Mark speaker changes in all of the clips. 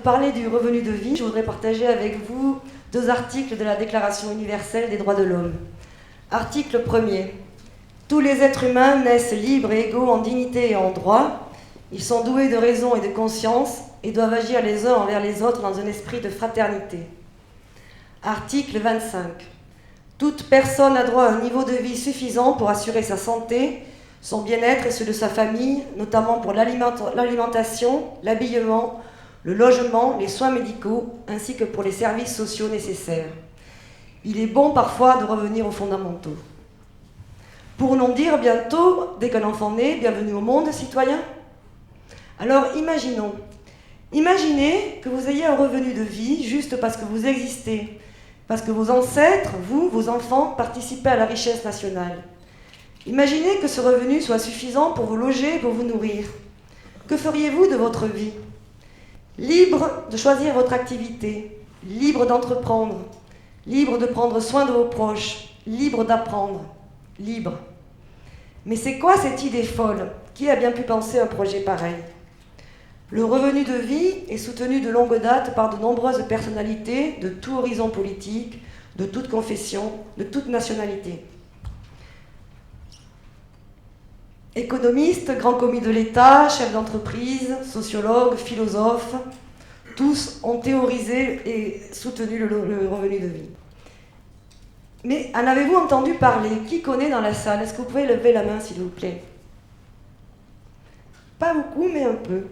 Speaker 1: parler du revenu de vie, je voudrais partager avec vous 2 articles de la Déclaration universelle des droits de l'homme. Article 1er. Tous les êtres humains naissent libres et égaux en dignité et en droit. Ils sont doués de raison et de conscience et doivent agir les uns envers les autres dans un esprit de fraternité. Article 25. Toute personne a droit à un niveau de vie suffisant pour assurer sa santé, son bien-être et ceux de sa famille, notamment pour l'alimentation, l'habillement, le logement, les soins médicaux, ainsi que pour les services sociaux nécessaires. Il est bon parfois de revenir aux fondamentaux. Pourrons dire bientôt, dès qu'un enfant naît, bienvenue au monde, citoyen? Alors imaginez que vous ayez un revenu de vie juste parce que vous existez, parce que vos ancêtres, vous, vos enfants, participaient à la richesse nationale. Imaginez que ce revenu soit suffisant pour vous loger et pour vous nourrir. Que feriez-vous de votre vie? Libre de choisir votre activité, libre d'entreprendre, libre de prendre soin de vos proches, libre d'apprendre, libre. Mais c'est quoi cette idée folle? Qui a bien pu penser un projet pareil? Le revenu de vie est soutenu de longue date par de nombreuses personnalités de tout horizon politique, de toute confession, de toute nationalité. Économistes, grands commis de l'État, chefs d'entreprise, sociologues, philosophes, tous ont théorisé et soutenu le revenu de vie. Mais en avez-vous entendu parler? Qui connaît dans la salle? Est-ce que vous pouvez lever la main, s'il vous plaît? Pas beaucoup, mais un peu.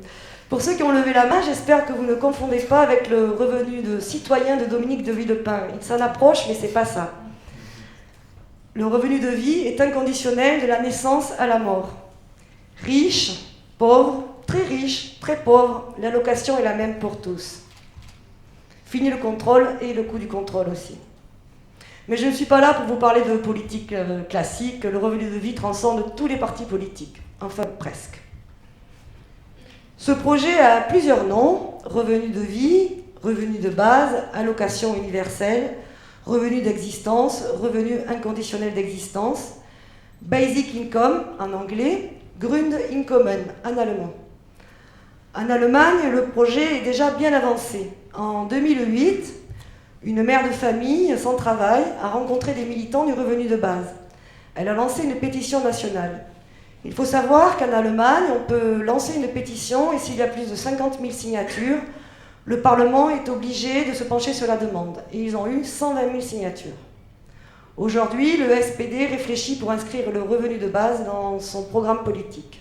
Speaker 1: Pour ceux qui ont levé la main, j'espère que vous ne confondez pas avec le revenu de citoyen de Dominique de Villepin. Il s'en approche, mais c'est pas ça. Le revenu de vie est inconditionnel de la naissance à la mort. Riche, pauvre, très pauvre, l'allocation est la même pour tous. Fini le contrôle et le coût du contrôle aussi. Mais je ne suis pas là pour vous parler de politique classique. Le revenu de vie transcende tous les partis politiques, enfin presque. Ce projet a plusieurs noms: revenu de vie, revenu de base, allocation universelle, revenu d'existence, revenu inconditionnel d'existence, basic income en anglais, Grundeinkommen en allemand. En Allemagne, le projet est déjà bien avancé. En 2008, une mère de famille sans travail a rencontré des militants du revenu de base. Elle a lancé une pétition nationale. Il faut savoir qu'en Allemagne, on peut lancer une pétition et s'il y a plus de 50 000 signatures, le Parlement est obligé de se pencher sur la demande. Et ils ont eu 120 000 signatures. Aujourd'hui, le SPD réfléchit pour inscrire le revenu de base dans son programme politique.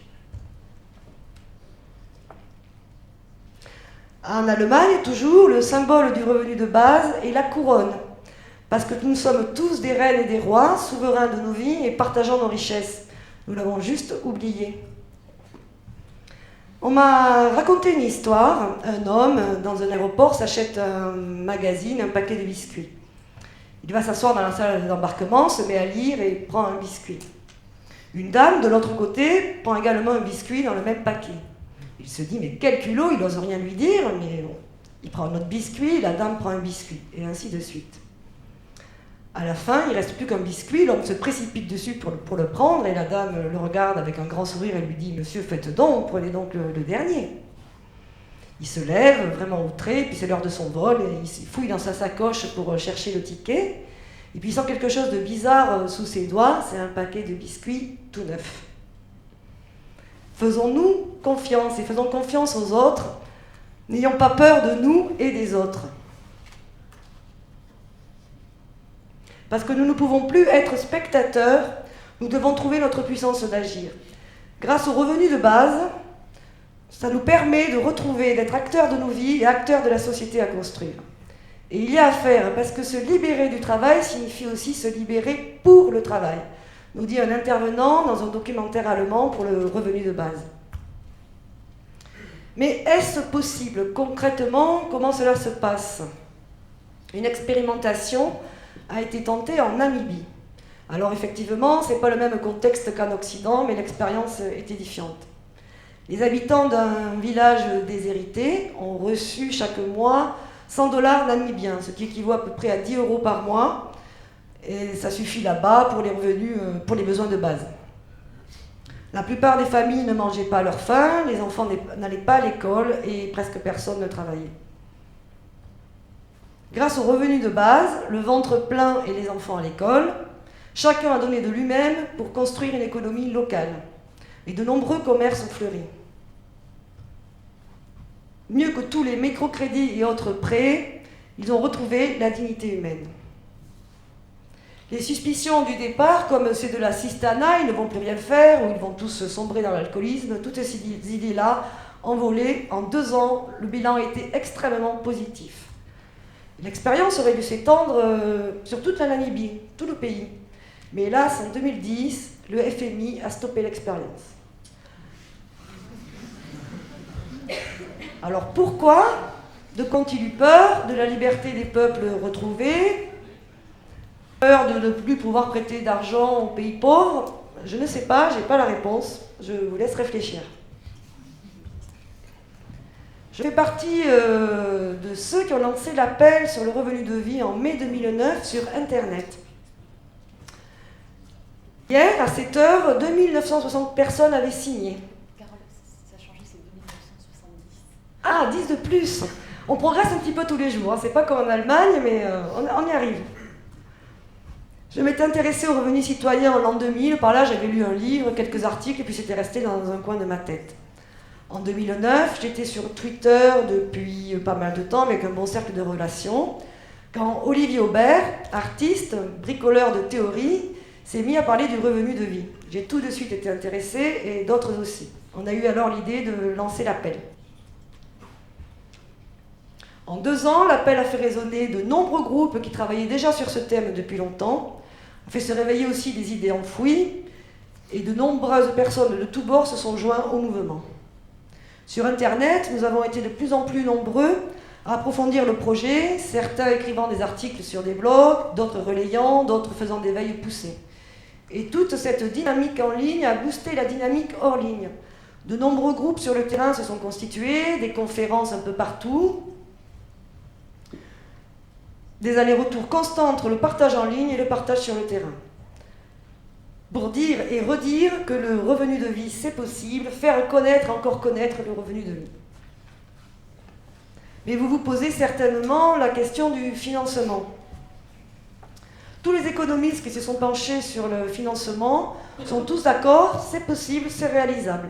Speaker 1: En Allemagne, toujours, le symbole du revenu de base est la couronne. Parce que nous sommes tous des reines et des rois, souverains de nos vies et partageant nos richesses. Nous l'avons juste oublié. On m'a raconté une histoire. Un homme, dans un aéroport, s'achète un magazine, un paquet de biscuits. Il va s'asseoir dans la salle d'embarquement, se met à lire et prend un biscuit. Une dame, de l'autre côté, prend également un biscuit dans le même paquet. Il se dit, mais quel culot, il n'ose rien lui dire, mais bon. Il prend un autre biscuit, la dame prend un biscuit, et ainsi de suite. À la fin, il ne reste plus qu'un biscuit, l'homme se précipite dessus pour le prendre, et la dame le regarde avec un grand sourire et lui dit, monsieur, faites donc, prenez donc le dernier. Il se lève, vraiment outré, puis c'est l'heure de son vol, et il fouille dans sa sacoche pour chercher le ticket, et puis il sent quelque chose de bizarre sous ses doigts, c'est un paquet de biscuits tout neuf. Faisons-nous confiance, et faisons confiance aux autres, n'ayons pas peur de nous et des autres. Parce que nous ne pouvons plus être spectateurs, nous devons trouver notre puissance d'agir. Grâce au revenu de base, ça nous permet de retrouver, d'être acteurs de nos vies et acteurs de la société à construire. Et il y a à faire, parce que se libérer du travail signifie aussi se libérer pour le travail, nous dit un intervenant dans un documentaire allemand pour le revenu de base. Mais est-ce possible? Concrètement, comment cela se passe? Une expérimentation a été tentée en Namibie. Alors effectivement, ce n'est pas le même contexte qu'en Occident, mais l'expérience est édifiante. Les habitants d'un village déshérité ont reçu chaque mois 100 $ namibiens, ce qui équivaut à peu près à 10 € par mois, et ça suffit là-bas pour les revenus, pour les besoins de base. La plupart des familles ne mangeaient pas à leur faim, les enfants n'allaient pas à l'école et presque personne ne travaillait. Grâce aux revenus de base, le ventre plein et les enfants à l'école, chacun a donné de lui-même pour construire une économie locale. Et de nombreux commerces ont fleuri. Mieux que tous les microcrédits et autres prêts, ils ont retrouvé la dignité humaine. Les suspicions du départ, comme c'est de la cistana, ils ne vont plus rien faire, ou ils vont tous sombrer dans l'alcoolisme, toutes ces idées-là envolées. En 2 ans, le bilan a été extrêmement positif. L'expérience aurait dû s'étendre sur toute la Namibie, tout le pays. Mais hélas, en 2010, le FMI a stoppé l'expérience. Alors pourquoi? De qu'ont-ils eu peur? De la liberté des peuples retrouvés? Peur de ne plus pouvoir prêter d'argent aux pays pauvres? Je ne sais pas, je n'ai pas la réponse. Je vous laisse réfléchir. Je fais partie de ceux qui ont lancé l'appel sur le revenu de vie en mai 2009 sur Internet. Hier, à 7 h, 2960 personnes avaient signé.
Speaker 2: Carole, ça a changé, c'est 2970.
Speaker 1: Ah, 10 de plus. On progresse un petit peu tous les jours. C'est pas comme en Allemagne, mais on y arrive. Je m'étais intéressée aux revenus citoyens en l'an 2000. Par là, j'avais lu un livre, quelques articles, et puis c'était resté dans un coin de ma tête. En 2009, j'étais sur Twitter depuis pas mal de temps, avec un bon cercle de relations, quand Olivier Aubert, artiste, bricoleur de théorie, s'est mis à parler du revenu de vie. J'ai tout de suite été intéressée, et d'autres aussi. On a eu alors l'idée de lancer l'appel. En 2 ans, l'appel a fait résonner de nombreux groupes qui travaillaient déjà sur ce thème depuis longtemps, a fait se réveiller aussi des idées enfouies, et de nombreuses personnes de tous bords se sont joints au mouvement. Sur Internet, nous avons été de plus en plus nombreux à approfondir le projet, certains écrivant des articles sur des blogs, d'autres relayant, d'autres faisant des veilles poussées. Et toute cette dynamique en ligne a boosté la dynamique hors ligne. De nombreux groupes sur le terrain se sont constitués, des conférences un peu partout, des allers-retours constants entre le partage en ligne et le partage sur le terrain. Pour dire et redire que le revenu de vie, c'est possible, faire connaître, encore connaître le revenu de vie. Mais vous vous posez certainement la question du financement. Tous les économistes qui se sont penchés sur le financement sont tous d'accord, c'est possible, c'est réalisable.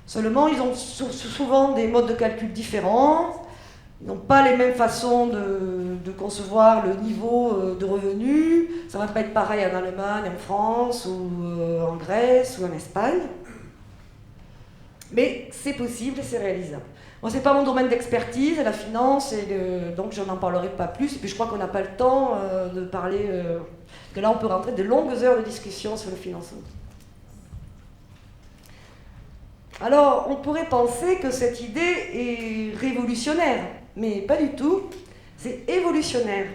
Speaker 1: Seulement, ils ont souvent des modes de calcul différents, ils n'ont pas les mêmes façons de concevoir le niveau de revenus. Ça ne va pas être pareil en Allemagne, en France, ou en Grèce, ou en Espagne. Mais c'est possible et c'est réalisable. Moi, ce n'est pas mon domaine d'expertise, la finance, donc je n'en parlerai pas plus. Et puis je crois qu'on n'a pas le temps de parler, que là on peut rentrer de longues heures de discussion sur le financement. Alors, on pourrait penser que cette idée est révolutionnaire, mais pas du tout, c'est évolutionnaire.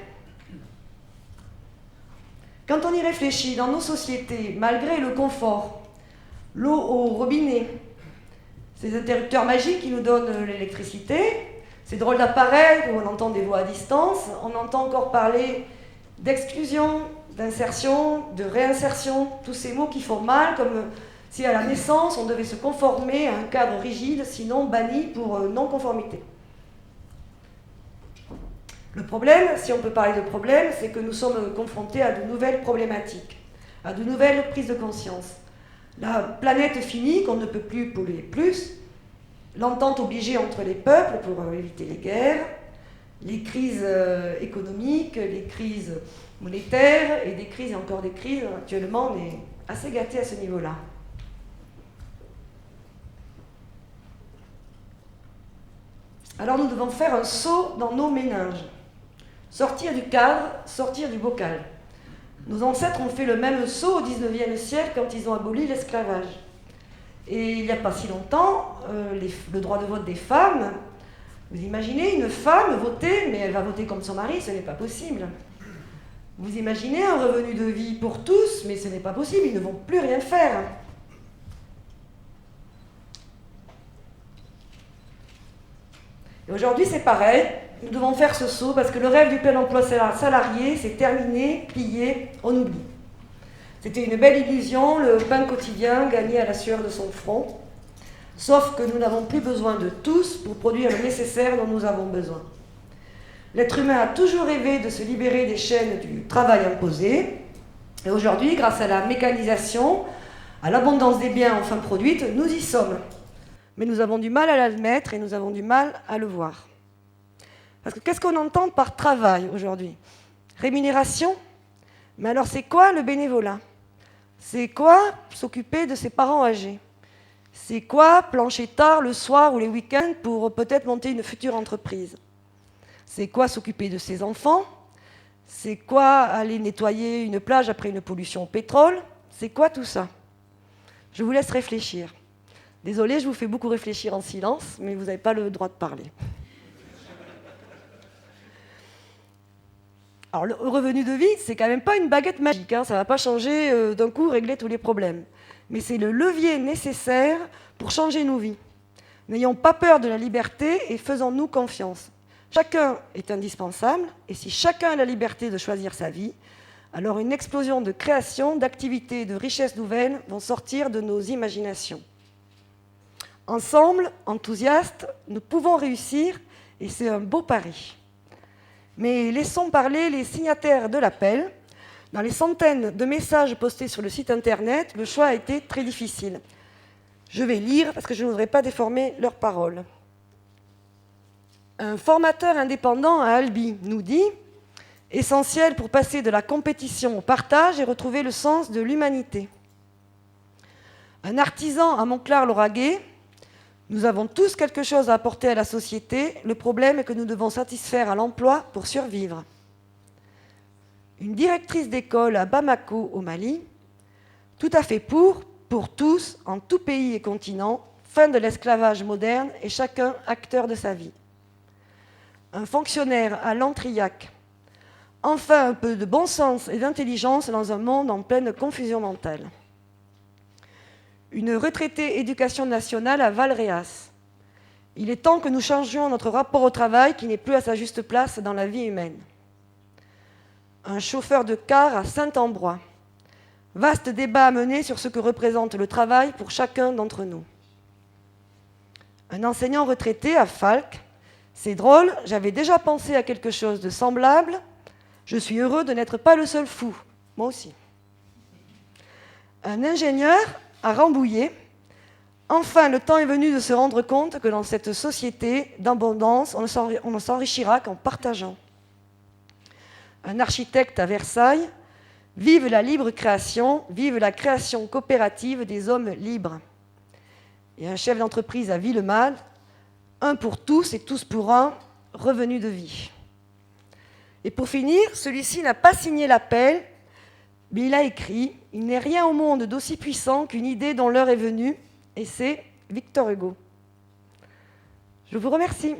Speaker 1: Quand on y réfléchit, dans nos sociétés, malgré le confort, l'eau au robinet, ces interrupteurs magiques qui nous donnent l'électricité, ces drôles d'appareils où on entend des voix à distance, on entend encore parler d'exclusion, d'insertion, de réinsertion, tous ces mots qui font mal, comme si à la naissance on devait se conformer à un cadre rigide, sinon banni pour non-conformité. Le problème, si on peut parler de problème, c'est que nous sommes confrontés à de nouvelles problématiques, à de nouvelles prises de conscience. La planète finie, qu'on ne peut plus polluer plus, l'entente obligée entre les peuples pour éviter les guerres, les crises économiques, les crises monétaires et des crises et encore des crises. Actuellement, on est assez gâtés à ce niveau-là. Alors nous devons faire un saut dans nos méninges. Sortir du cadre, sortir du bocal. Nos ancêtres ont fait le même saut au XIXe siècle quand ils ont aboli l'esclavage. Et il n'y a pas si longtemps, le droit de vote des femmes, vous imaginez une femme voter, mais elle va voter comme son mari, ce n'est pas possible. Vous imaginez un revenu de vie pour tous, mais ce n'est pas possible, ils ne vont plus rien faire. Et aujourd'hui, c'est pareil. Nous devons faire ce saut parce que le rêve du plein emploi salarié, c'est terminé, plié, on oublie. C'était une belle illusion, le pain quotidien gagné à la sueur de son front. Sauf que nous n'avons plus besoin de tous pour produire le nécessaire dont nous avons besoin. L'être humain a toujours rêvé de se libérer des chaînes du travail imposé. Et aujourd'hui, grâce à la mécanisation, à l'abondance des biens enfin produites, nous y sommes. Mais nous avons du mal à l'admettre et nous avons du mal à le voir. Parce que qu'est-ce qu'on entend par travail aujourd'hui? Rémunération? Mais alors c'est quoi le bénévolat? C'est quoi s'occuper de ses parents âgés? C'est quoi plancher tard le soir ou les week-ends pour peut-être monter une future entreprise? C'est quoi s'occuper de ses enfants? C'est quoi aller nettoyer une plage après une pollution au pétrole? C'est quoi tout ça? Je vous laisse réfléchir. Désolée, je vous fais beaucoup réfléchir en silence, mais vous n'avez pas le droit de parler. Alors, le revenu de vie, c'est quand même pas une baguette magique, hein, ça ne va pas changer d'un coup, régler tous les problèmes. Mais c'est le levier nécessaire pour changer nos vies. N'ayons pas peur de la liberté et faisons-nous confiance. Chacun est indispensable, et si chacun a la liberté de choisir sa vie, alors une explosion de création, d'activités, de richesses nouvelles vont sortir de nos imaginations. Ensemble, enthousiastes, nous pouvons réussir, et c'est un beau pari. Mais laissons parler les signataires de l'appel. Dans les centaines de messages postés sur le site internet, le choix a été très difficile. Je vais lire parce que je ne voudrais pas déformer leurs paroles. Un formateur indépendant à Albi nous dit « Essentiel pour passer de la compétition au partage et retrouver le sens de l'humanité. » Un artisan à Montclar-Lauragais, nous avons tous quelque chose à apporter à la société, le problème est que nous devons satisfaire à l'emploi pour survivre. Une directrice d'école à Bamako, au Mali, tout à fait pour tous, en tout pays et continent, fin de l'esclavage moderne et chacun acteur de sa vie. Un fonctionnaire à Lantrillac, enfin un peu de bon sens et d'intelligence dans un monde en pleine confusion mentale. Une retraitée éducation nationale à Valréas. Il est temps que nous changions notre rapport au travail qui n'est plus à sa juste place dans la vie humaine. Un chauffeur de car à Saint-Ambrois. Vaste débat à mener sur ce que représente le travail pour chacun d'entre nous. Un enseignant retraité à Falques. C'est drôle, j'avais déjà pensé à quelque chose de semblable. Je suis heureux de n'être pas le seul fou. Moi aussi. Un ingénieur à Rambouillet. Enfin, le temps est venu de se rendre compte que dans cette société d'abondance, on ne s'enrichira qu'en partageant. Un architecte à Versailles. Vive la libre création, vive la création coopérative des hommes libres. Et un chef d'entreprise à Villemal. Un pour tous et tous pour un, revenu de vie. Et pour finir, celui-ci n'a pas signé l'appel, mais il a écrit « Il n'est rien au monde d'aussi puissant qu'une idée dont l'heure est venue », et c'est Victor Hugo. Je vous remercie.